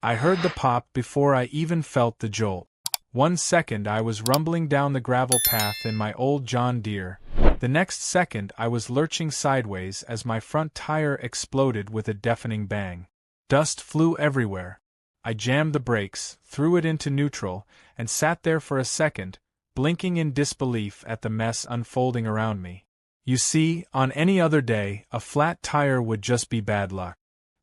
I heard the pop before I even felt the jolt. 1 second I was rumbling down the gravel path in my old John Deere. The next second I was lurching sideways as my front tire exploded with a deafening bang. Dust flew everywhere. I jammed the brakes, threw it into neutral, and sat there for a second, blinking in disbelief at the mess unfolding around me. You see, on any other day, a flat tire would just be bad luck.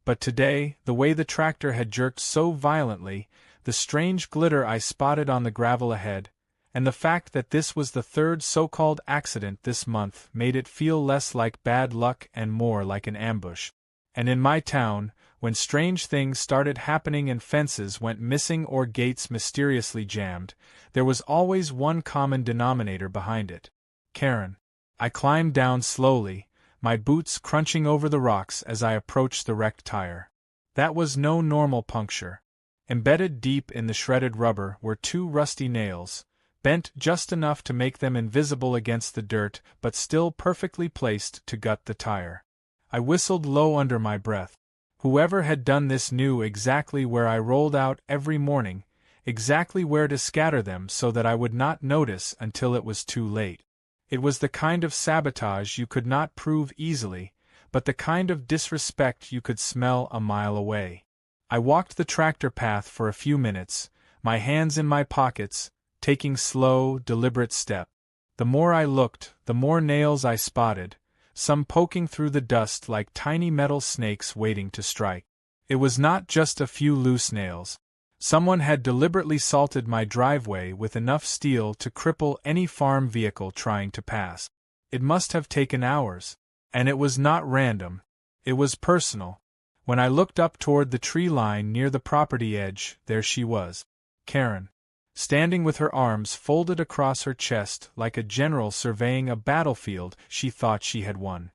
But today, the way the tractor had jerked so violently, the strange glitter I spotted on the gravel ahead, and the fact that this was the third so-called accident this month made it feel less like bad luck and more like an ambush. And in my town, when strange things started happening and fences went missing or gates mysteriously jammed, there was always one common denominator behind it: Karen. I climbed down slowly, my boots crunching over the rocks as I approached the wrecked tire. That was no normal puncture. Embedded deep in the shredded rubber were 2 rusty nails, bent just enough to make them invisible against the dirt but still perfectly placed to gut the tire. I whistled low under my breath. Whoever had done this knew exactly where I rolled out every morning, exactly where to scatter them so that I would not notice until it was too late. It was the kind of sabotage you could not prove easily, but the kind of disrespect you could smell a mile away. I walked the tractor path for a few minutes, my hands in my pockets, taking slow, deliberate steps. The more I looked, the more nails I spotted, some poking through the dust like tiny metal snakes waiting to strike. It was not just a few loose nails. Someone had deliberately salted my driveway with enough steel to cripple any farm vehicle trying to pass. It must have taken hours. And it was not random. It was personal. When I looked up toward the tree line near the property edge, there she was. Karen. Standing with her arms folded across her chest like a general surveying a battlefield she thought she had won.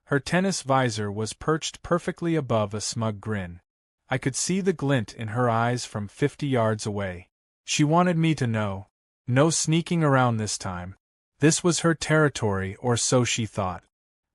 Her tennis visor was perched perfectly above a smug grin. I could see the glint in her eyes from 50 yards away. She wanted me to know. No sneaking around this time. This was her territory, or so she thought.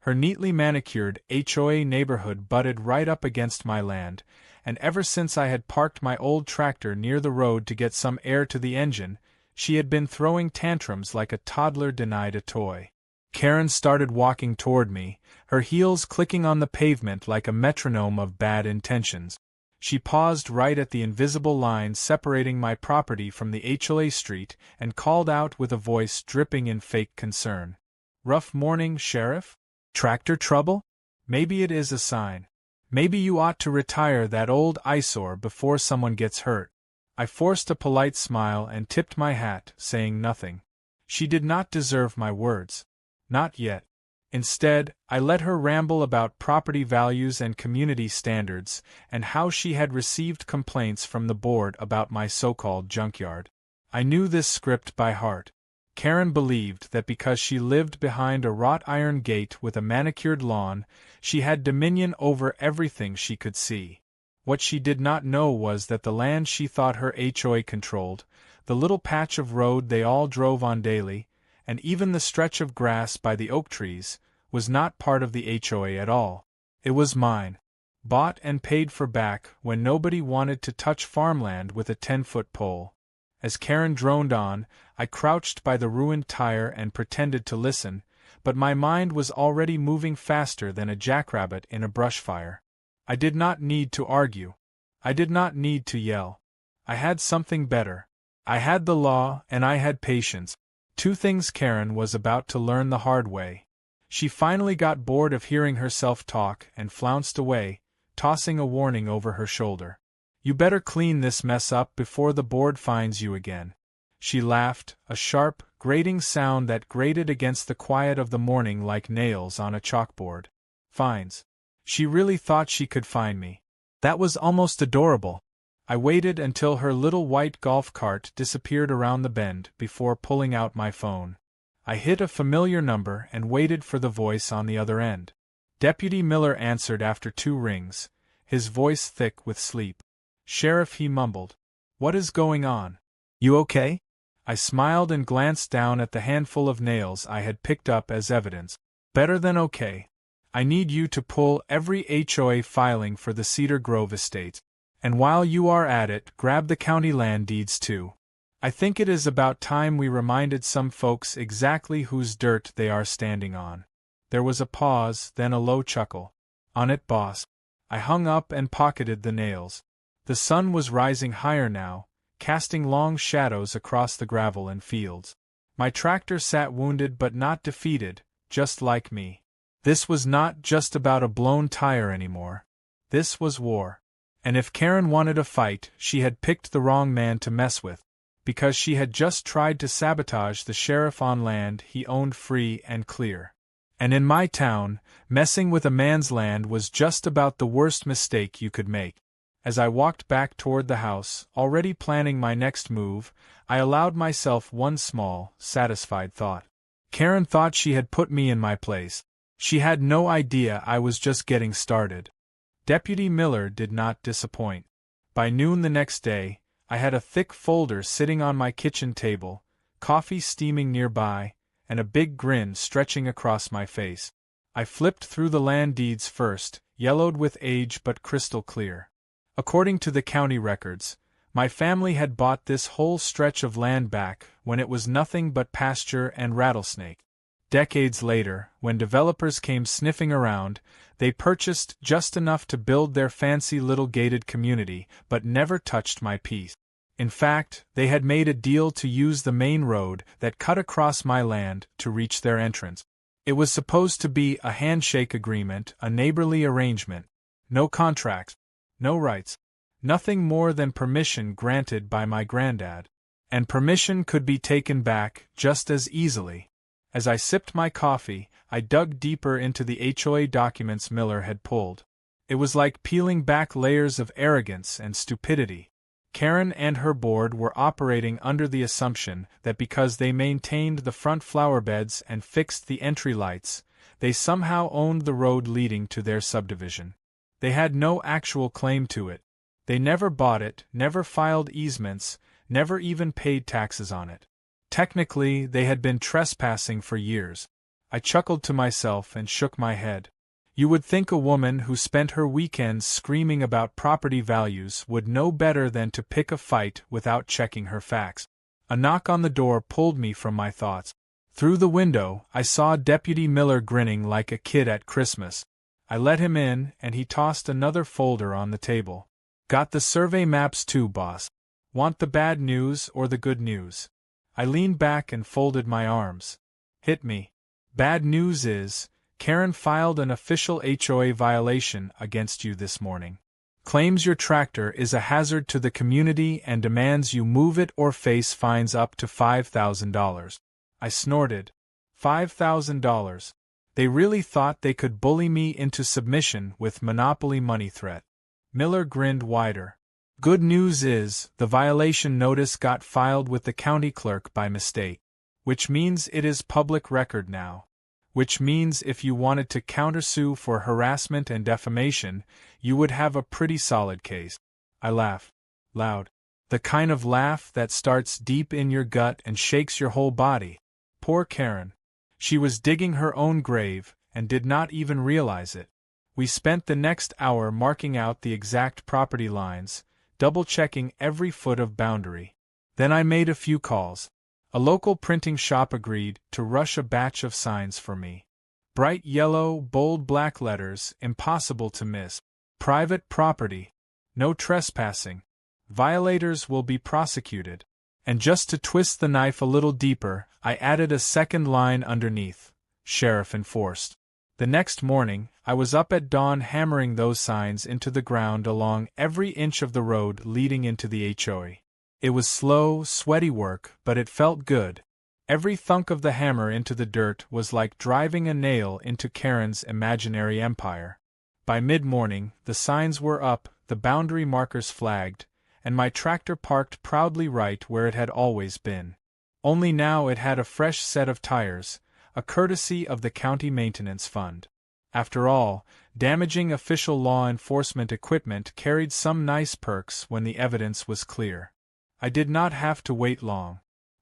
Her neatly manicured HOA neighborhood butted right up against my land, and ever since I had parked my old tractor near the road to get some air to the engine, she had been throwing tantrums like a toddler denied a toy. Karen started walking toward me, her heels clicking on the pavement like a metronome of bad intentions. She paused right at the invisible line separating my property from the HOA street and called out with a voice dripping in fake concern. "Rough morning, Sheriff? Tractor trouble? Maybe it is a sign. Maybe you ought to retire that old eyesore before someone gets hurt." I forced a polite smile and tipped my hat, saying nothing. She did not deserve my words. Not yet. Instead, I let her ramble about property values and community standards, and how she had received complaints from the board about my so-called junkyard. I knew this script by heart. Karen believed that because she lived behind a wrought iron gate with a manicured lawn, she had dominion over everything she could see. What she did not know was that the land she thought her HOA controlled, the little patch of road they all drove on daily, and even the stretch of grass by the oak trees, was not part of the HOA at all. It was mine. Bought and paid for back when nobody wanted to touch farmland with a 10-foot pole. As Karen droned on, I crouched by the ruined tire and pretended to listen, but my mind was already moving faster than a jackrabbit in a brush fire. I did not need to argue. I did not need to yell. I had something better. I had the law, and I had patience. 2 things Karen was about to learn the hard way. She finally got bored of hearing herself talk and flounced away, tossing a warning over her shoulder. "You better clean this mess up before the board finds you again." She laughed, a sharp, grating sound that grated against the quiet of the morning like nails on a chalkboard. Fines. She really thought she could find me. That was almost adorable. I waited until her little white golf cart disappeared around the bend before pulling out my phone. I hit a familiar number and waited for the voice on the other end. Deputy Miller answered after 2 rings, his voice thick with sleep. "Sheriff," he mumbled. "What is going on? You okay?" I smiled and glanced down at the handful of nails I had picked up as evidence. "Better than okay. I need you to pull every HOA filing for the Cedar Grove estate. And while you are at it, grab the county land deeds too. I think it is about time we reminded some folks exactly whose dirt they are standing on. There was a pause, then a low chuckle. On it, boss. I hung up and pocketed the nails. The sun was rising higher now, casting long shadows across the gravel and fields. My tractor sat wounded but not defeated, just like me. This was not just about a blown tire anymore. This was war. And if Karen wanted a fight, she had picked the wrong man to mess with, because she had just tried to sabotage the sheriff on land he owned free and clear. And in my town, messing with a man's land was just about the worst mistake you could make. As I walked back toward the house, already planning my next move, I allowed myself one small, satisfied thought. Karen thought she had put me in my place. She had no idea I was just getting started. Deputy Miller did not disappoint. By noon the next day, I had a thick folder sitting on my kitchen table, coffee steaming nearby, and a big grin stretching across my face. I flipped through the land deeds first, yellowed with age but crystal clear. According to the county records, my family had bought this whole stretch of land back when it was nothing but pasture and rattlesnake. Decades later, when developers came sniffing around, they purchased just enough to build their fancy little gated community, but never touched my piece. In fact, they had made a deal to use the main road that cut across my land to reach their entrance. It was supposed to be a handshake agreement, a neighborly arrangement. No contracts, no rights, nothing more than permission granted by my granddad. And permission could be taken back just as easily. As I sipped my coffee, I dug deeper into the HOA documents Miller had pulled. It was like peeling back layers of arrogance and stupidity. Karen and her board were operating under the assumption that because they maintained the front flower beds and fixed the entry lights, they somehow owned the road leading to their subdivision. They had no actual claim to it. They never bought it, never filed easements, never even paid taxes on it. Technically, they had been trespassing for years. I chuckled to myself and shook my head. You would think a woman who spent her weekends screaming about property values would know better than to pick a fight without checking her facts. A knock on the door pulled me from my thoughts. Through the window, I saw Deputy Miller grinning like a kid at Christmas. I let him in, and he tossed another folder on the table. Got the survey maps too, boss. Want the bad news or the good news? I leaned back and folded my arms. Hit me. Bad news is, Karen filed an official HOA violation against you this morning. Claims your tractor is a hazard to the community and demands you move it or face fines up to $5,000. I snorted. $5,000. They really thought they could bully me into submission with monopoly money threat. Miller grinned wider. Good news is, the violation notice got filed with the county clerk by mistake. Which means it is public record now. Which means if you wanted to countersue for harassment and defamation, you would have a pretty solid case. I laughed. Loud. The kind of laugh that starts deep in your gut and shakes your whole body. Poor Karen. She was digging her own grave, and did not even realize it. We spent the next hour marking out the exact property lines, double-checking every foot of boundary. Then I made a few calls. A local printing shop agreed to rush a batch of signs for me. Bright yellow, bold black letters, impossible to miss. Private property. No trespassing. Violators will be prosecuted. And just to twist the knife a little deeper, I added a second line underneath. Sheriff enforced. The next morning, I was up at dawn hammering those signs into the ground along every inch of the road leading into the HOA. It was slow, sweaty work, but it felt good. Every thunk of the hammer into the dirt was like driving a nail into Karen's imaginary empire. By mid-morning, the signs were up, the boundary markers flagged, and my tractor parked proudly right where it had always been. Only now it had a fresh set of tires, a courtesy of the county maintenance fund. After all, damaging official law enforcement equipment carried some nice perks when the evidence was clear. I did not have to wait long.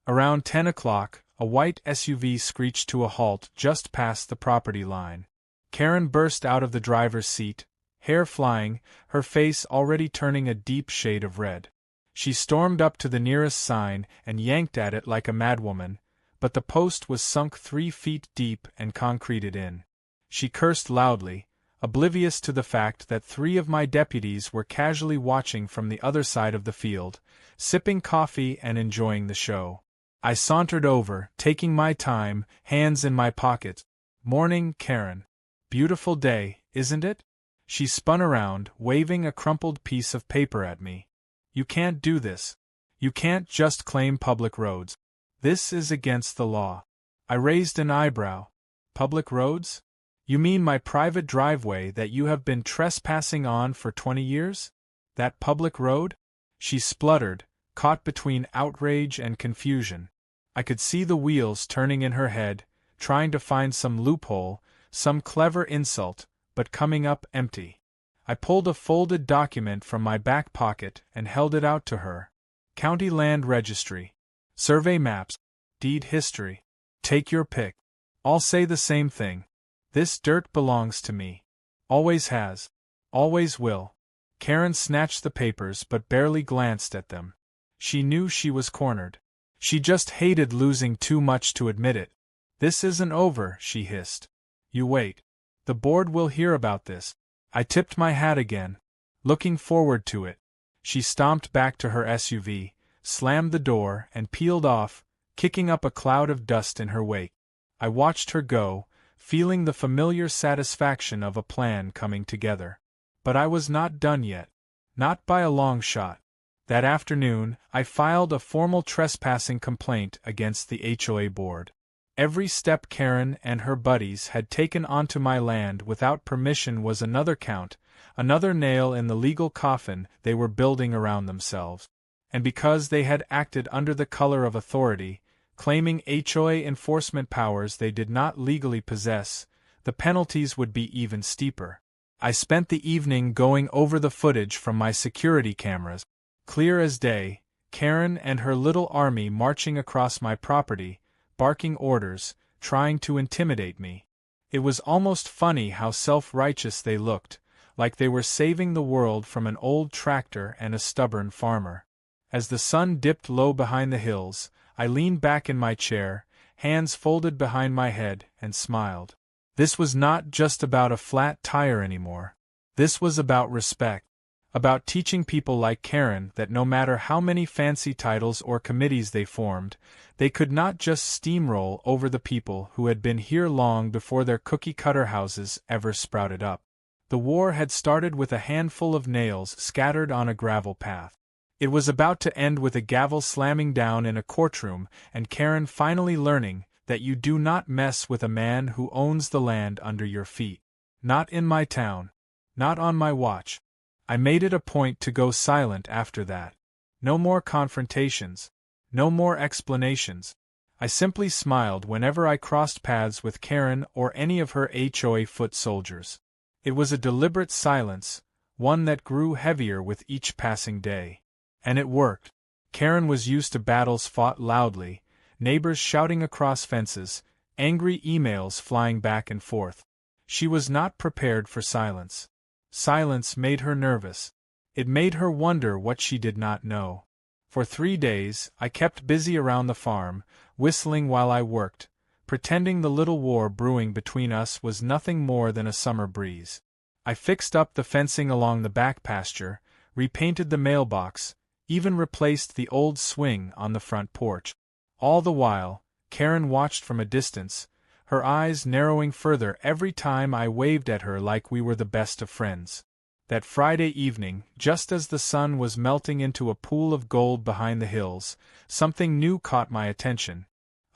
Around 10 o'clock, a white SUV screeched to a halt just past the property line. Karen burst out of the driver's seat, hair flying, her face already turning a deep shade of red. She stormed up to the nearest sign and yanked at it like a madwoman, but the post was sunk 3 feet deep and concreted in. She cursed loudly, oblivious to the fact that 3 of my deputies were casually watching from the other side of the field, sipping coffee and enjoying the show. I sauntered over, taking my time, hands in my pockets. "Morning, Karen. Beautiful day, isn't it?" She spun around, waving a crumpled piece of paper at me. "You can't do this. You can't just claim public roads. This is against the law." I raised an eyebrow. "Public roads? You mean my private driveway that you have been trespassing on for 20 years? That public road?" She spluttered, caught between outrage and confusion. I could see the wheels turning in her head, trying to find some loophole, some clever insult, but coming up empty. I pulled a folded document from my back pocket and held it out to her. "County Land Registry. Survey maps. Deed history. Take your pick. All say the same thing. This dirt belongs to me. Always has. Always will." Karen snatched the papers but barely glanced at them. She knew she was cornered. She just hated losing too much to admit it. "This isn't over," she hissed. "You wait. The board will hear about this." I tipped my hat again, looking forward to it. She stomped back to her SUV, slammed the door, and peeled off, kicking up a cloud of dust in her wake. I watched her go, feeling the familiar satisfaction of a plan coming together. But I was not done yet. Not by a long shot. That afternoon, I filed a formal trespassing complaint against the HOA board. Every step Karen and her buddies had taken onto my land without permission was another count, another nail in the legal coffin they were building around themselves. And because they had acted under the color of authority, claiming HOA enforcement powers they did not legally possess, the penalties would be even steeper. I spent the evening going over the footage from my security cameras. Clear as day, Karen and her little army marching across my property, barking orders, trying to intimidate me. It was almost funny how self-righteous they looked, like they were saving the world from an old tractor and a stubborn farmer. As the sun dipped low behind the hills, I leaned back in my chair, hands folded behind my head, and smiled. This was not just about a flat tire anymore. This was about respect. About teaching people like Karen that no matter how many fancy titles or committees they formed, they could not just steamroll over the people who had been here long before their cookie-cutter houses ever sprouted up. The war had started with a handful of nails scattered on a gravel path. It was about to end with a gavel slamming down in a courtroom and Karen finally learning that you do not mess with a man who owns the land under your feet. Not in my town. Not on my watch. I made it a point to go silent after that. No more confrontations. No more explanations. I simply smiled whenever I crossed paths with Karen or any of her HOA foot soldiers. It was a deliberate silence, one that grew heavier with each passing day. And it worked. Karen was used to battles fought loudly, neighbors shouting across fences, angry emails flying back and forth. She was not prepared for silence. Silence made her nervous. It made her wonder what she did not know. For 3 days, I kept busy around the farm, whistling while I worked, pretending the little war brewing between us was nothing more than a summer breeze. I fixed up the fencing along the back pasture, repainted the mailbox, even replaced the old swing on the front porch. All the while, Karen watched from a distance, her eyes narrowing further every time I waved at her like we were the best of friends. That Friday evening, just as the sun was melting into a pool of gold behind the hills, something new caught my attention.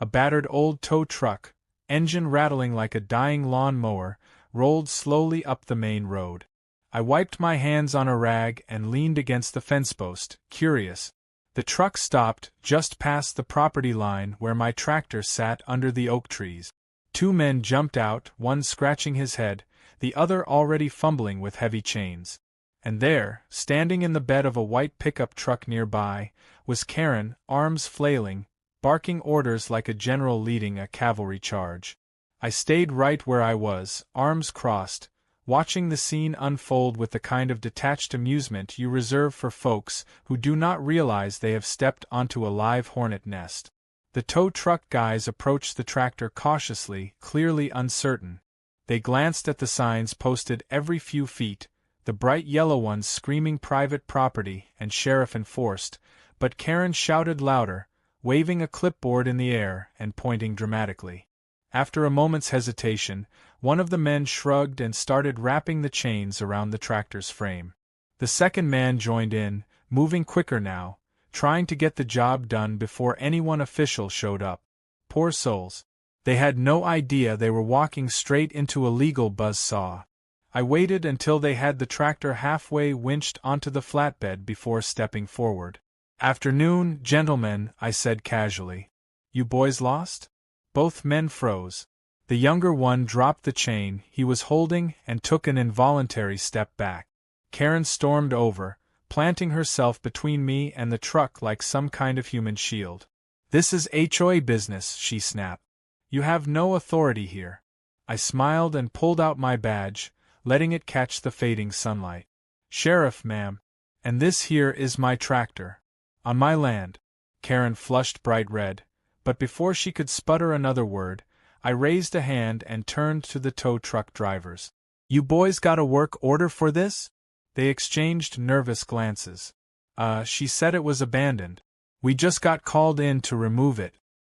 A battered old tow truck, engine rattling like a dying lawn mower, rolled slowly up the main road. I wiped my hands on a rag and leaned against the fence post, curious. The truck stopped just past the property line where my tractor sat under the oak trees. 2 men jumped out, one scratching his head, the other already fumbling with heavy chains. And there, standing in the bed of a white pickup truck nearby, was Karen, arms flailing, barking orders like a general leading a cavalry charge. I stayed right where I was, arms crossed, watching the scene unfold with the kind of detached amusement you reserve for folks who do not realize they have stepped onto a live hornet nest. The tow truck guys approached the tractor cautiously, clearly uncertain. They glanced at the signs posted every few feet, the bright yellow ones screaming private property and sheriff enforced, but Karen shouted louder, waving a clipboard in the air and pointing dramatically. After a moment's hesitation, one of the men shrugged and started wrapping the chains around the tractor's frame. The second man joined in, moving quicker now, trying to get the job done before anyone official showed up. Poor souls. They had no idea they were walking straight into a legal buzzsaw. I waited until they had the tractor halfway winched onto the flatbed before stepping forward. "Afternoon, gentlemen," I said casually. "You boys lost?" Both men froze. The younger one dropped the chain he was holding and took an involuntary step back. Karen stormed over, planting herself between me and the truck like some kind of human shield. "This is HOA business," she snapped. "You have no authority here." I smiled and pulled out my badge, letting it catch the fading sunlight. "Sheriff, ma'am. And this here is my tractor. On my land." Karen flushed bright red, but before she could sputter another word, I raised a hand and turned to the tow truck drivers. "You boys got a work order for this?" They exchanged nervous glances. She said it was abandoned. "We just got called in to remove it."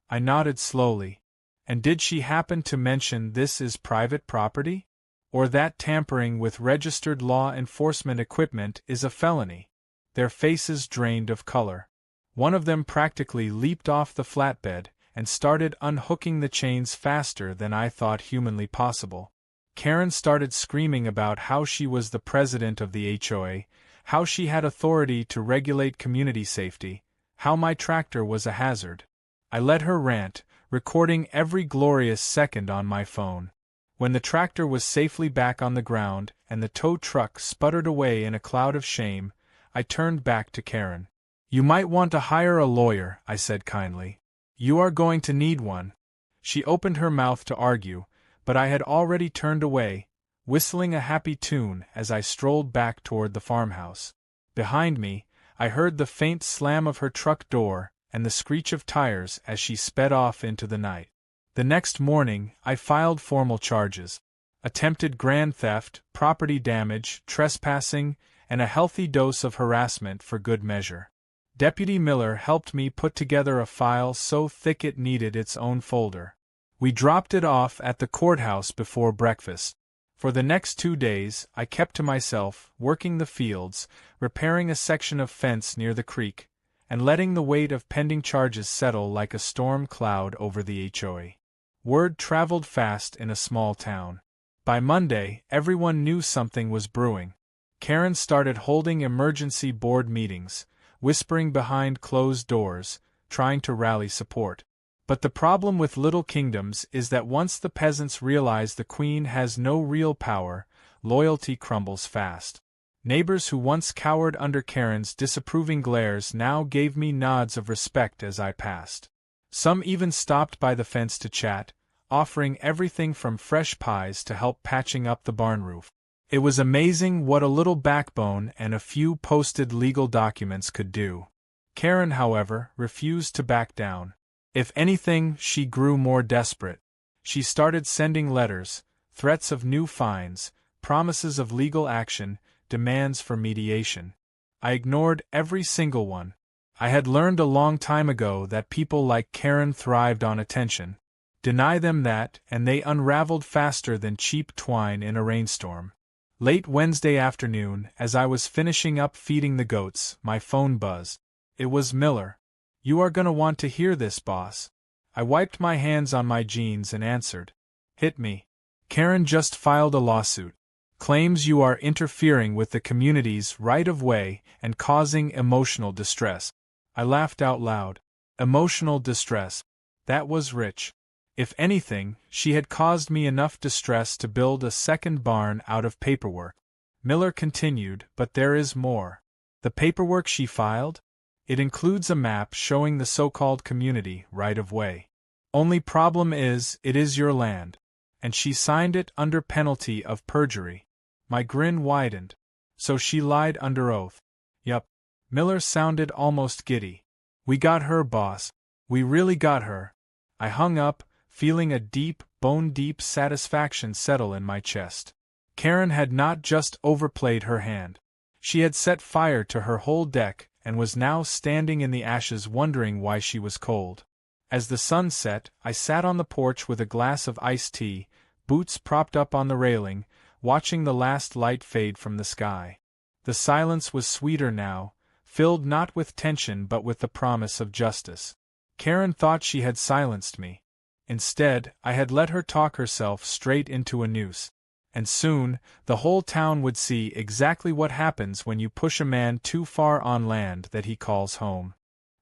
I nodded slowly. "And did she happen to mention this is private property? Or that tampering with registered law enforcement equipment is a felony?" Their faces drained of color. One of them practically leaped off the flatbed and started unhooking the chains faster than I thought humanly possible. Karen started screaming about how she was the president of the HOA, how she had authority to regulate community safety, how my tractor was a hazard. I let her rant, recording every glorious second on my phone. When the tractor was safely back on the ground and the tow truck sputtered away in a cloud of shame, I turned back to Karen. "You might want to hire a lawyer," I said kindly. "You are going to need one." She opened her mouth to argue, but I had already turned away, whistling a happy tune as I strolled back toward the farmhouse. Behind me, I heard the faint slam of her truck door and the screech of tires as she sped off into the night. The next morning, I filed formal charges. Attempted grand theft, property damage, trespassing, and a healthy dose of harassment for good measure. Deputy Miller helped me put together a file so thick it needed its own folder. We dropped it off at the courthouse before breakfast. For the next 2 days, I kept to myself, working the fields, repairing a section of fence near the creek, and letting the weight of pending charges settle like a storm cloud over the HOA. Word traveled fast in a small town. By Monday, everyone knew something was brewing. Karen started holding emergency board meetings, whispering behind closed doors, trying to rally support. But the problem with little kingdoms is that once the peasants realize the queen has no real power, loyalty crumbles fast. Neighbors who once cowered under Karen's disapproving glares now gave me nods of respect as I passed. Some even stopped by the fence to chat, offering everything from fresh pies to help patching up the barn roof. It was amazing what a little backbone and a few posted legal documents could do. Karen, however, refused to back down. If anything, she grew more desperate. She started sending letters, threats of new fines, promises of legal action, demands for mediation. I ignored every single one. I had learned a long time ago that people like Karen thrived on attention. Deny them that, and they unraveled faster than cheap twine in a rainstorm. Late Wednesday afternoon, as I was finishing up feeding the goats, my phone buzzed. It was Miller. "You are gonna want to hear this, boss." I wiped my hands on my jeans and answered. "Hit me." "Karen just filed a lawsuit. Claims you are interfering with the community's right-of-way and causing emotional distress." I laughed out loud. Emotional distress. That was rich. If anything, she had caused me enough distress to build a second barn out of paperwork. Miller continued, "But there is more. The paperwork she filed? It includes a map showing the so-called community right-of-way. Only problem is, it is your land. And she signed it under penalty of perjury. My grin widened. So she lied under oath. Yup. Miller sounded almost giddy. We got her, boss. We really got her. I hung up, feeling a deep, bone-deep satisfaction settle in my chest. Karen had not just overplayed her hand. She had set fire to her whole deck and was now standing in the ashes wondering why she was cold. As the sun set, I sat on the porch with a glass of iced tea, boots propped up on the railing, watching the last light fade from the sky. The silence was sweeter now, filled not with tension but with the promise of justice. Karen thought she had silenced me. Instead, I had let her talk herself straight into a noose. And soon, the whole town would see exactly what happens when you push a man too far on land that he calls home.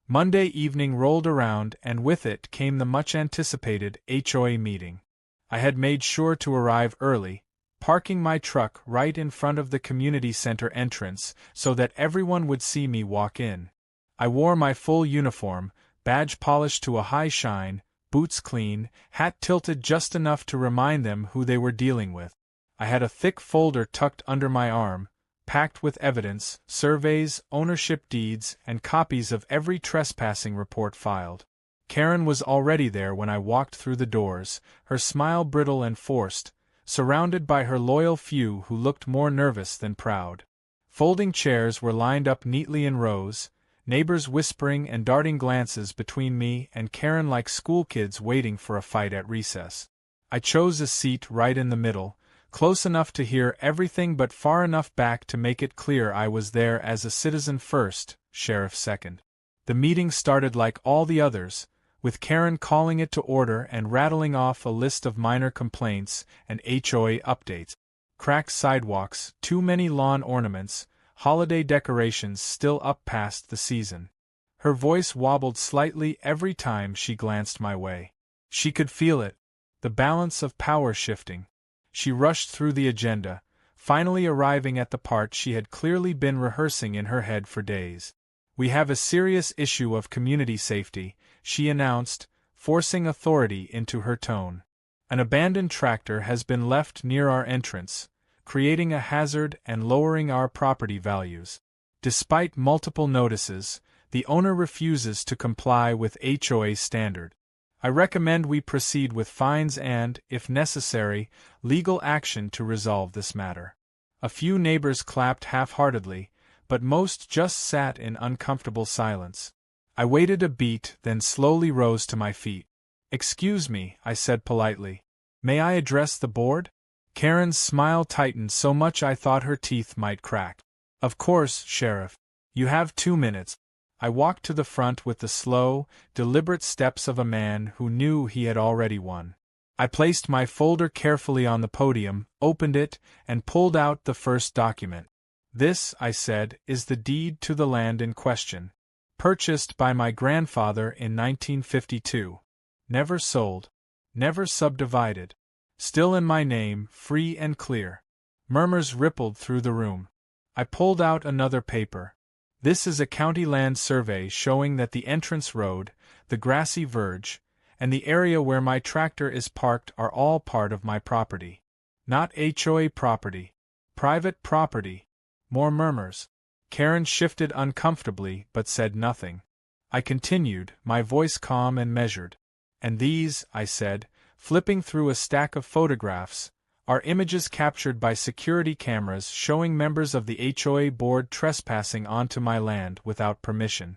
Monday evening rolled around and with it came the much-anticipated HOA meeting. I had made sure to arrive early, parking my truck right in front of the community center entrance so that everyone would see me walk in. I wore my full uniform, badge polished to a high shine, boots clean, hat tilted just enough to remind them who they were dealing with. I had a thick folder tucked under my arm, packed with evidence, surveys, ownership deeds, and copies of every trespassing report filed. Karen was already there when I walked through the doors, her smile brittle and forced, surrounded by her loyal few who looked more nervous than proud. Folding chairs were lined up neatly in rows, neighbors whispering and darting glances between me and Karen like schoolkids waiting for a fight at recess. I chose a seat right in the middle, close enough to hear everything but far enough back to make it clear I was there as a citizen first, sheriff second. The meeting started like all the others, with Karen calling it to order and rattling off a list of minor complaints and HOA updates. Cracked sidewalks, too many lawn ornaments, holiday decorations still up past the season. Her voice wobbled slightly every time she glanced my way. She could feel it, the balance of power shifting. She rushed through the agenda, finally arriving at the part she had clearly been rehearsing in her head for days. We have a serious issue of community safety, she announced, forcing authority into her tone. An abandoned tractor has been left near our entrance, creating a hazard and lowering our property values. Despite multiple notices, the owner refuses to comply with HOA standard. I recommend we proceed with fines and, if necessary, legal action to resolve this matter. A few neighbors clapped half-heartedly, but most just sat in uncomfortable silence. I waited a beat, then slowly rose to my feet. "Excuse me," I said politely. "May I address the board?" Karen's smile tightened so much I thought her teeth might crack. "Of course, Sheriff. You have 2 minutes." I walked to the front with the slow, deliberate steps of a man who knew he had already won. I placed my folder carefully on the podium, opened it, and pulled out the first document. "This," I said, "is the deed to the land in question. Purchased by my grandfather in 1952. Never sold. Never subdivided. Still in my name, free and clear." Murmurs rippled through the room. I pulled out another paper. "This is a county land survey showing that the entrance road, the grassy verge, and the area where my tractor is parked are all part of my property. Not HOA property. Private property." More murmurs. Karen shifted uncomfortably but said nothing. I continued, my voice calm and measured. "And these," I said, flipping through a stack of photographs, "are images captured by security cameras showing members of the HOA board trespassing onto my land without permission,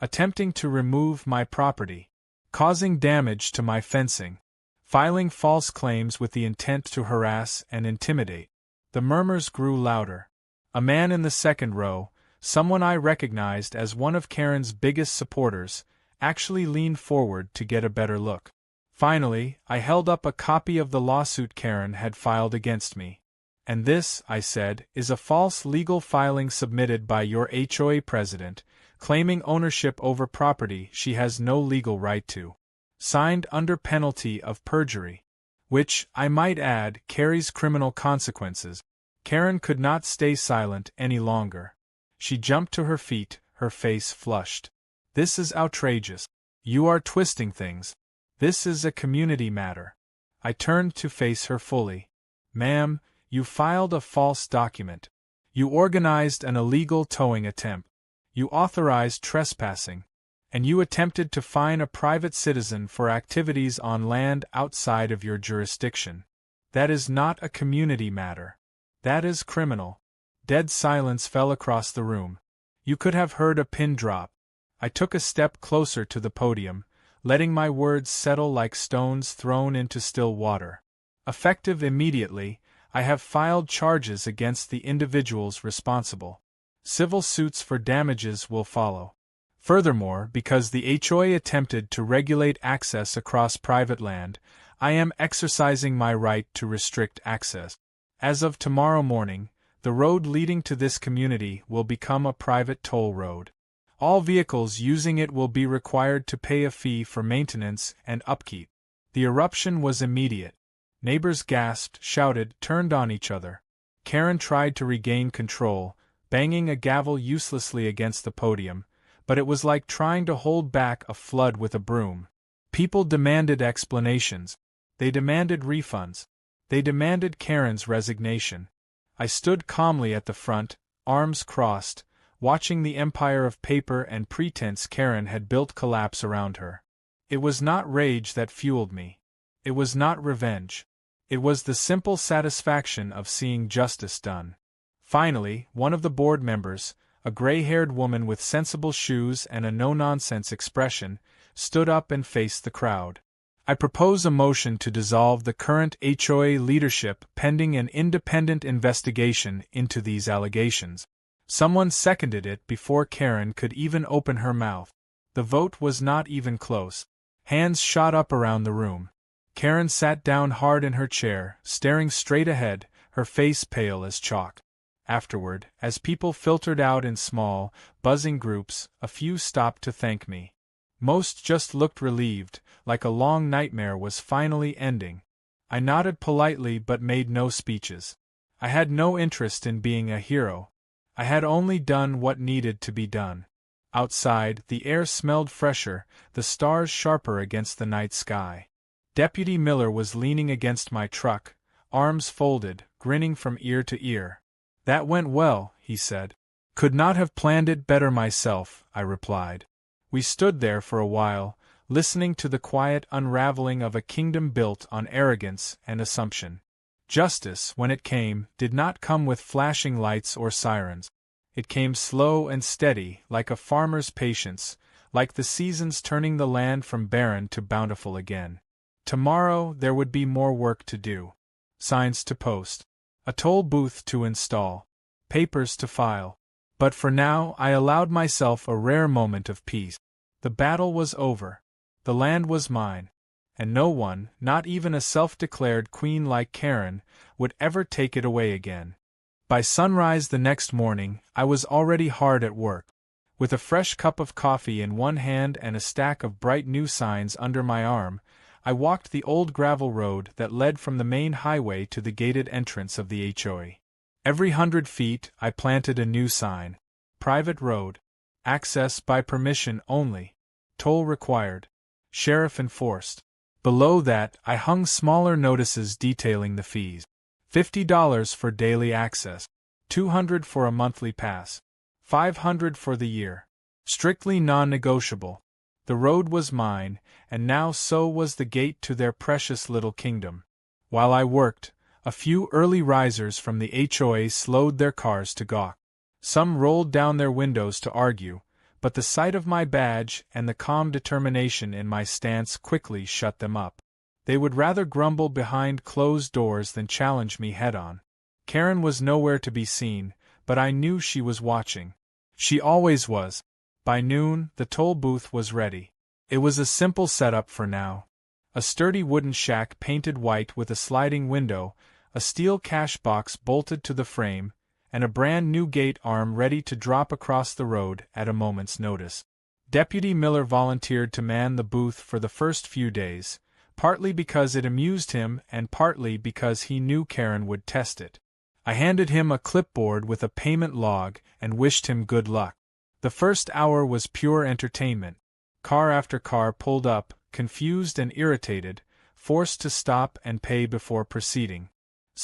attempting to remove my property, causing damage to my fencing, filing false claims with the intent to harass and intimidate." The murmurs grew louder. A man in the second row, someone I recognized as one of Karen's biggest supporters, actually leaned forward to get a better look. Finally, I held up a copy of the lawsuit Karen had filed against me. "And this," I said, "is a false legal filing submitted by your HOA president, claiming ownership over property she has no legal right to. Signed under penalty of perjury. Which, I might add, carries criminal consequences." Karen could not stay silent any longer. She jumped to her feet, her face flushed. "This is outrageous. You are twisting things. This is a community matter." I turned to face her fully. "Ma'am, You filed a false document. You organized an illegal towing attempt. You authorized trespassing. And you attempted to fine a private citizen for activities on land outside of your jurisdiction. That is not a community matter. That is criminal. Dead silence fell across the room. You could have heard a pin drop. I took a step closer to the podium, letting my words settle like stones thrown into still water. Effective immediately, I have filed charges against the individuals responsible. Civil suits for damages will follow. Furthermore, because the HOA attempted to regulate access across private land, I am exercising my right to restrict access. As of tomorrow morning, the road leading to this community will become a private toll road. All vehicles using it will be required to pay a fee for maintenance and upkeep. The eruption was immediate. Neighbors gasped, shouted, turned on each other. Karen tried to regain control, banging a gavel uselessly against the podium, but it was like trying to hold back a flood with a broom. People demanded explanations. They demanded refunds. They demanded Karen's resignation. I stood calmly at the front, arms crossed, watching the empire of paper and pretense Karen had built collapse around her. It was not rage that fueled me. It was not revenge. It was the simple satisfaction of seeing justice done. Finally, one of the board members, a gray-haired woman with sensible shoes and a no-nonsense expression, stood up and faced the crowd. I propose a motion to dissolve the current HOA leadership pending an independent investigation into these allegations. Someone seconded it before Karen could even open her mouth. The vote was not even close. Hands shot up around the room. Karen sat down hard in her chair, staring straight ahead, her face pale as chalk. Afterward, as people filtered out in small, buzzing groups, a few stopped to thank me. Most just looked relieved, like a long nightmare was finally ending. I nodded politely but made no speeches. I had no interest in being a hero. I had only done what needed to be done. Outside, the air smelled fresher, the stars sharper against the night sky. Deputy Miller was leaning against my truck, arms folded, grinning from ear to ear. "That went well," he said. "Could not have planned it better myself," I replied. We stood there for a while, listening to the quiet unraveling of a kingdom built on arrogance and assumption. Justice, when it came, did not come with flashing lights or sirens. It came slow and steady, like a farmer's patience, like the seasons turning the land from barren to bountiful again. Tomorrow there would be more work to do. Signs to post. A toll booth to install. Papers to file. But for now I allowed myself a rare moment of peace. The battle was over. The land was mine. And no one, not even a self-declared queen like Karen, would ever take it away again. By sunrise the next morning, I was already hard at work. With a fresh cup of coffee in one hand and a stack of bright new signs under my arm, I walked the old gravel road that led from the main highway to the gated entrance of the HOA. Every 100 feet I planted a new sign. Private road. Access by permission only. Toll required. Sheriff enforced. Below that I hung smaller notices detailing the fees. $50 for daily access. $200 for a monthly pass. $500 for the year. Strictly non-negotiable. The road was mine, and now so was the gate to their precious little kingdom. While I worked, a few early risers from the HOA slowed their cars to gawk. Some rolled down their windows to argue, but the sight of my badge and the calm determination in my stance quickly shut them up. They would rather grumble behind closed doors than challenge me head-on. Karen was nowhere to be seen, but I knew she was watching. She always was. By noon, the toll booth was ready. It was a simple setup for now. A sturdy wooden shack painted white with a sliding window, a steel cash box bolted to the frame, and a brand new gate arm ready to drop across the road at a moment's notice. Deputy Miller volunteered to man the booth for the first few days, partly because it amused him and partly because he knew Karen would test it. I handed him a clipboard with a payment log and wished him good luck. The first hour was pure entertainment. Car after car pulled up, confused and irritated, forced to stop and pay before proceeding.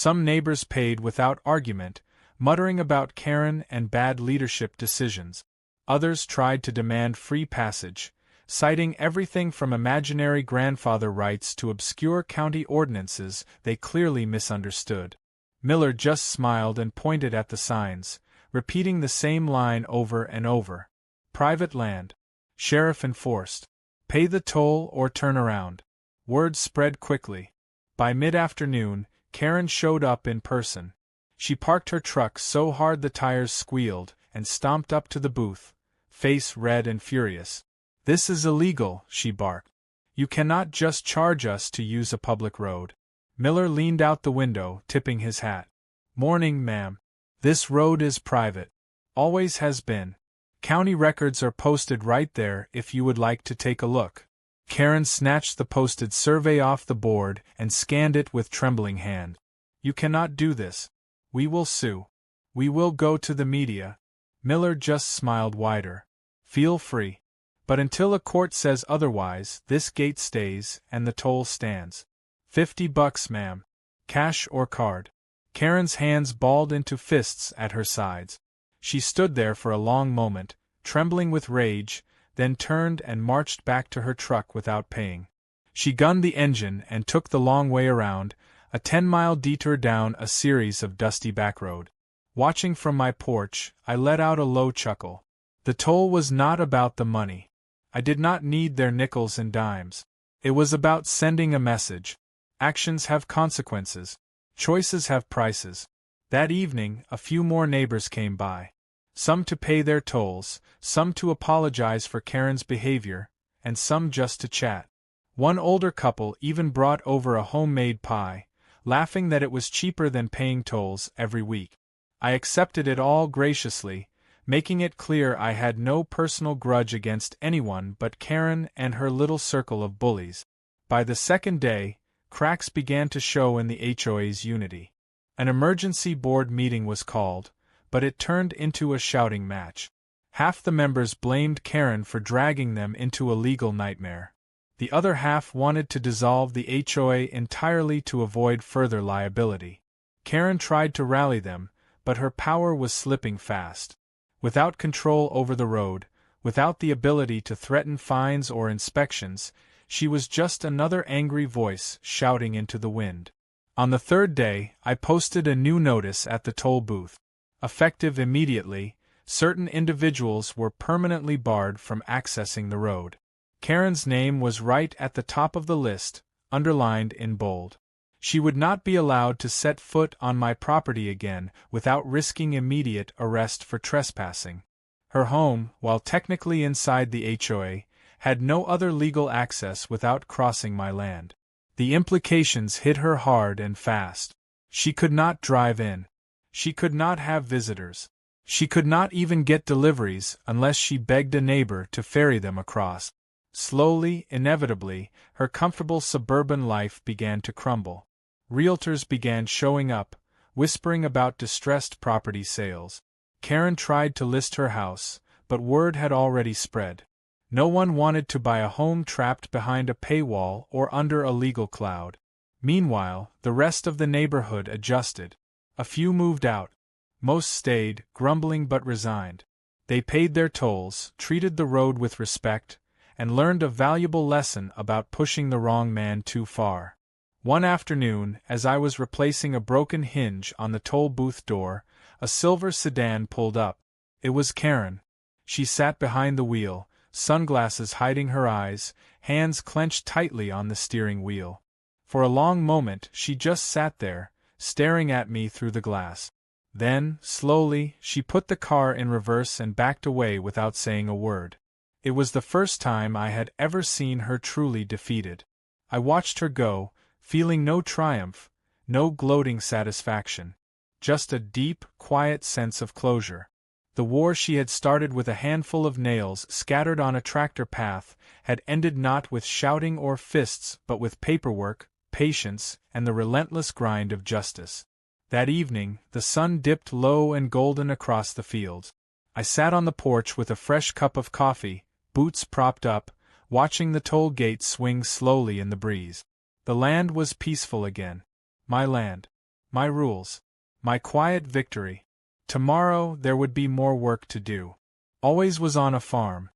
Some neighbors paid without argument, muttering about Karen and bad leadership decisions. Others tried to demand free passage, citing everything from imaginary grandfather rights to obscure county ordinances they clearly misunderstood. Miller just smiled and pointed at the signs, repeating the same line over and over. Private land. Sheriff enforced. Pay the toll or turn around. Word spread quickly. By mid-afternoon, Karen showed up in person. She parked her truck so hard the tires squealed and stomped up to the booth, face red and furious. "This is illegal," she barked. "You cannot just charge us to use a public road." Miller leaned out the window, tipping his hat. "Morning, ma'am. This road is private. Always has been. County records are posted right there if you would like to take a look." Karen snatched the posted survey off the board and scanned it with trembling hand. "You cannot do this. We will sue. We will go to the media." Miller just smiled wider. "Feel free. But until a court says otherwise, this gate stays and the toll stands. $50, ma'am. Cash or card?" Karen's hands balled into fists at her sides. She stood there for a long moment, trembling with rage, then turned and marched back to her truck without paying. She gunned the engine and took the long way around, a 10-mile detour down a series of dusty backroad. Watching from my porch, I let out a low chuckle. The toll was not about the money. I did not need their nickels and dimes. It was about sending a message. Actions have consequences. Choices have prices. That evening, a few more neighbors came by. Some to pay their tolls, some to apologize for Karen's behavior, and some just to chat. One older couple even brought over a homemade pie, laughing that it was cheaper than paying tolls every week. I accepted it all graciously, making it clear I had no personal grudge against anyone but Karen and her little circle of bullies. By the second day, cracks began to show in the HOA's unity. An emergency board meeting was called, but it turned into a shouting match. Half the members blamed Karen for dragging them into a legal nightmare. The other half wanted to dissolve the HOA entirely to avoid further liability. Karen tried to rally them, but her power was slipping fast. Without control over the road, without the ability to threaten fines or inspections, she was just another angry voice shouting into the wind. On the third day, I posted a new notice at the toll booth. Effective immediately, certain individuals were permanently barred from accessing the road. Karen's name was right at the top of the list, underlined in bold. She would not be allowed to set foot on my property again without risking immediate arrest for trespassing. Her home, while technically inside the HOA, had no other legal access without crossing my land. The implications hit her hard and fast. She could not drive in. She could not have visitors. She could not even get deliveries unless she begged a neighbor to ferry them across. Slowly, inevitably, her comfortable suburban life began to crumble. Realtors began showing up, whispering about distressed property sales. Karen tried to list her house, but word had already spread. No one wanted to buy a home trapped behind a paywall or under a legal cloud. Meanwhile, the rest of the neighborhood adjusted. A few moved out. Most stayed, grumbling but resigned. They paid their tolls, treated the road with respect, and learned a valuable lesson about pushing the wrong man too far. One afternoon, as I was replacing a broken hinge on the toll booth door, a silver sedan pulled up. It was Karen. She sat behind the wheel, sunglasses hiding her eyes, hands clenched tightly on the steering wheel. For a long moment she just sat there, staring at me through the glass. Then, slowly, she put the car in reverse and backed away without saying a word. It was the first time I had ever seen her truly defeated. I watched her go, feeling no triumph, no gloating satisfaction. Just a deep, quiet sense of closure. The war she had started with a handful of nails scattered on a tractor path had ended not with shouting or fists but with paperwork, patience, and the relentless grind of justice. That evening, the sun dipped low and golden across the fields. I sat on the porch with a fresh cup of coffee, boots propped up, watching the toll gate swing slowly in the breeze. The land was peaceful again. My land. my rules. My quiet victory. Tomorrow there would be more work to do. Always was on a farm.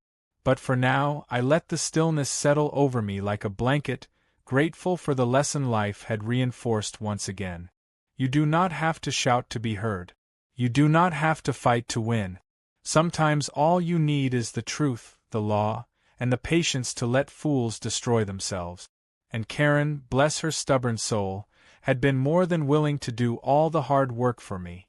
But for now, I let the stillness settle over me like a blanket, grateful for the lesson life had reinforced once again. You do not have to shout to be heard. You do not have to fight to win. Sometimes all you need is the truth, the law, and the patience to let fools destroy themselves. And Karen, bless her stubborn soul, had been more than willing to do all the hard work for me.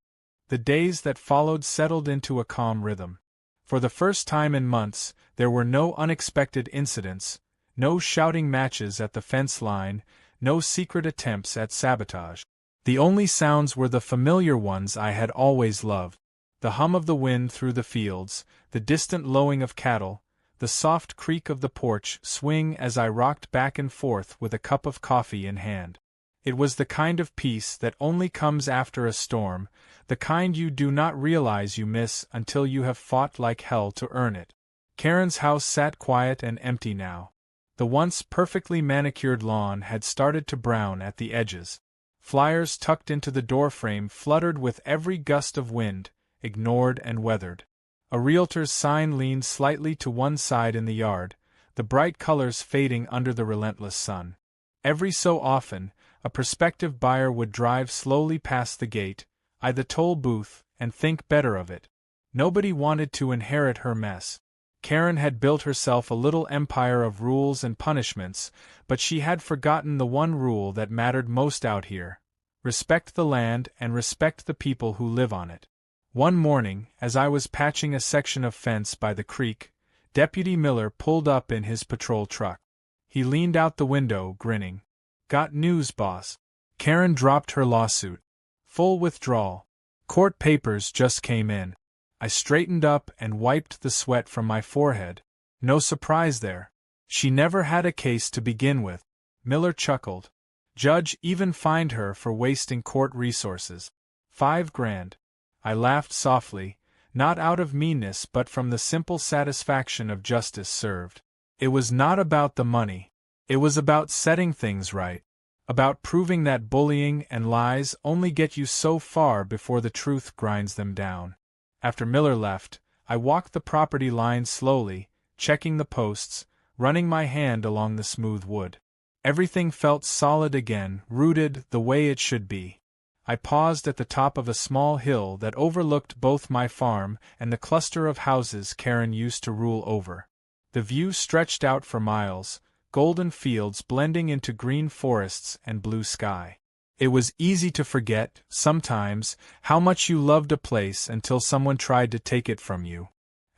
The days that followed settled into a calm rhythm. For the first time in months, there were no unexpected incidents, no shouting matches at the fence line, no secret attempts at sabotage. The only sounds were the familiar ones I had always loved. The hum of the wind through the fields, the distant lowing of cattle, the soft creak of the porch swing as I rocked back and forth with a cup of coffee in hand. It was the kind of peace that only comes after a storm, the kind you do not realize you miss until you have fought like hell to earn it. Karen's house sat quiet and empty now. The once perfectly manicured lawn had started to brown at the edges. Flyers tucked into the doorframe fluttered with every gust of wind, ignored and weathered. A realtor's sign leaned slightly to one side in the yard, the bright colors fading under the relentless sun. Every so often, a prospective buyer would drive slowly past the gate, eye the toll booth, and think better of it. Nobody wanted to inherit her mess. Karen had built herself a little empire of rules and punishments, but she had forgotten the one rule that mattered most out here: respect the land and respect the people who live on it. One morning, as I was patching a section of fence by the creek, Deputy Miller pulled up in his patrol truck. He leaned out the window, grinning. "Got news, boss." Karen dropped her lawsuit. Full withdrawal. Court papers just came in. I straightened up and wiped the sweat from my forehead. No surprise there. She never had a case to begin with. Miller chuckled. Judge even fined her for wasting court resources. $5,000. I laughed softly, not out of meanness but from the simple satisfaction of justice served. It was not about the money. It was about setting things right. About proving that bullying and lies only get you so far before the truth grinds them down. After Miller left, I walked the property line slowly, checking the posts, running my hand along the smooth wood. Everything felt solid again, rooted the way it should be. I paused at the top of a small hill that overlooked both my farm and the cluster of houses Karen used to rule over. The view stretched out for miles, golden fields blending into green forests and blue sky. It was easy to forget, sometimes, how much you loved a place until someone tried to take it from you.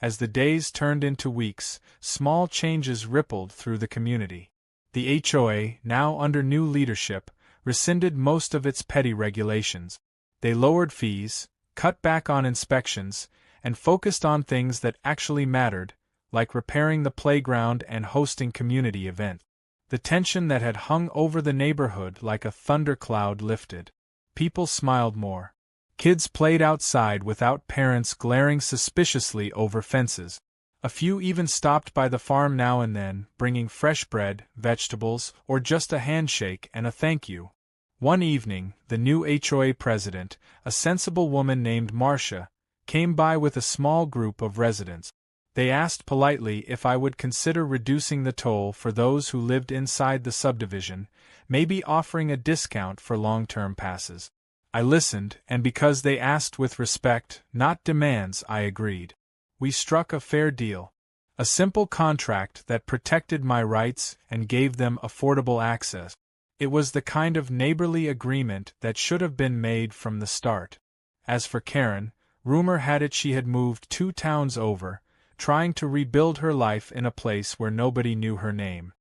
As the days turned into weeks, small changes rippled through the community. The HOA, now under new leadership, rescinded most of its petty regulations. They lowered fees, cut back on inspections, and focused on things that actually mattered, like repairing the playground and hosting community events. The tension that had hung over the neighborhood like a thundercloud lifted. People smiled more. Kids played outside without parents glaring suspiciously over fences. A few even stopped by the farm now and then, bringing fresh bread, vegetables, or just a handshake and a thank you. One evening, the new HOA president, a sensible woman named Marcia, came by with a small group of residents. They asked politely if I would consider reducing the toll for those who lived inside the subdivision, maybe offering a discount for long-term passes. I listened, and because they asked with respect, not demands, I agreed. We struck a fair deal. A simple contract that protected my rights and gave them affordable access. It was the kind of neighborly agreement that should have been made from the start. As for Karen, rumor had it she had moved 2 towns over, trying to rebuild her life in a place where nobody knew her name.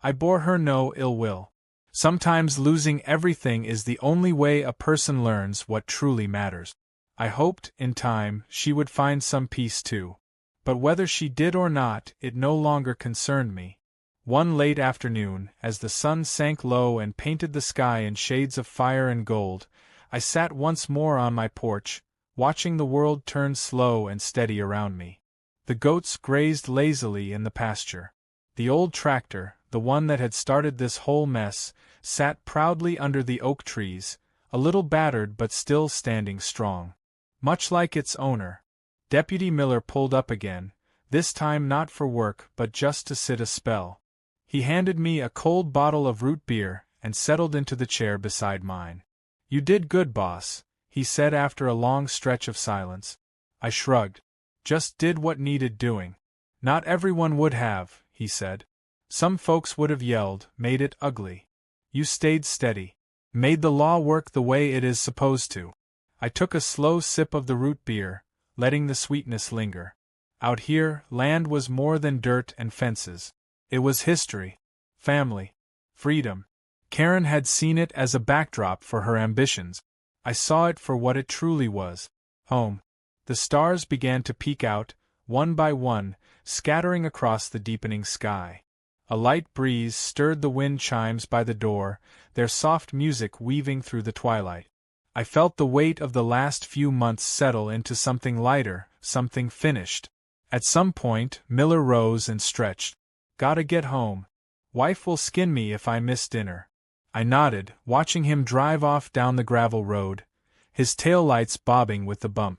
I bore her no ill will. Sometimes losing everything is the only way a person learns what truly matters. I hoped, in time, she would find some peace too. But whether she did or not, it no longer concerned me. One late afternoon, as the sun sank low and painted the sky in shades of fire and gold, I sat once more on my porch, watching the world turn slow and steady around me. The goats grazed lazily in the pasture. The old tractor, the one that had started this whole mess, sat proudly under the oak trees, a little battered but still standing strong. Much like its owner. Deputy Miller pulled up again, this time not for work but just to sit a spell. He handed me a cold bottle of root beer and settled into the chair beside mine. "You did good, boss," he said after a long stretch of silence. I shrugged. "Just did what needed doing." "Not everyone would have," he said. "Some folks would have yelled, made it ugly. You stayed steady. Made the law work the way it is supposed to." I took a slow sip of the root beer, letting the sweetness linger. Out here, land was more than dirt and fences. It was history, family, freedom. Karen had seen it as a backdrop for her ambitions. I saw it for what it truly was. Home. The stars began to peek out, one by one, scattering across the deepening sky. A light breeze stirred the wind chimes by the door, their soft music weaving through the twilight. I felt the weight of the last few months settle into something lighter, something finished. At some point, Miller rose and stretched. "Gotta get home. Wife will skin me if I miss dinner." I nodded, watching him drive off down the gravel road, his taillights bobbing with the bump.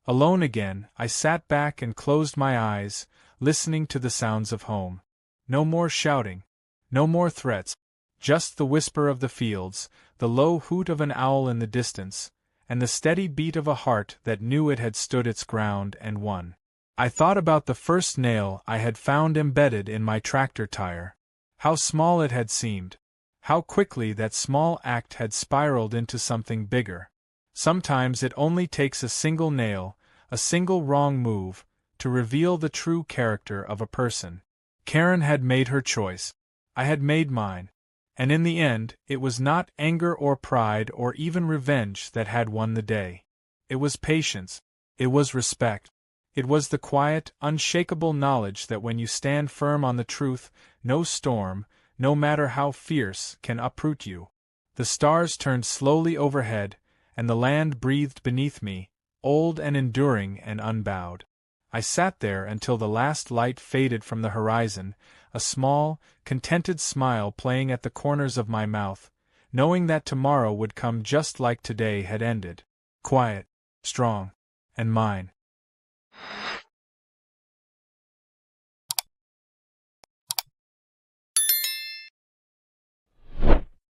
Alone again, I sat back and closed my eyes, listening to the sounds of home. No more shouting. No more threats. Just the whisper of the fields, the low hoot of an owl in the distance, and the steady beat of a heart that knew it had stood its ground and won. I thought about the first nail I had found embedded in my tractor tire. How small it had seemed. How quickly that small act had spiraled into something bigger. Sometimes it only takes a single nail, a single wrong move, to reveal the true character of a person. Karen had made her choice. I had made mine. And in the end, it was not anger or pride or even revenge that had won the day. It was patience. It was respect. It was the quiet, unshakable knowledge that when you stand firm on the truth, no storm, no matter how fierce, can uproot you. The stars turned slowly overhead, and the land breathed beneath me, old and enduring and unbowed. I sat there until the last light faded from the horizon, a small, contented smile playing at the corners of my mouth, knowing that tomorrow would come just like today had ended. Quiet, strong, and mine.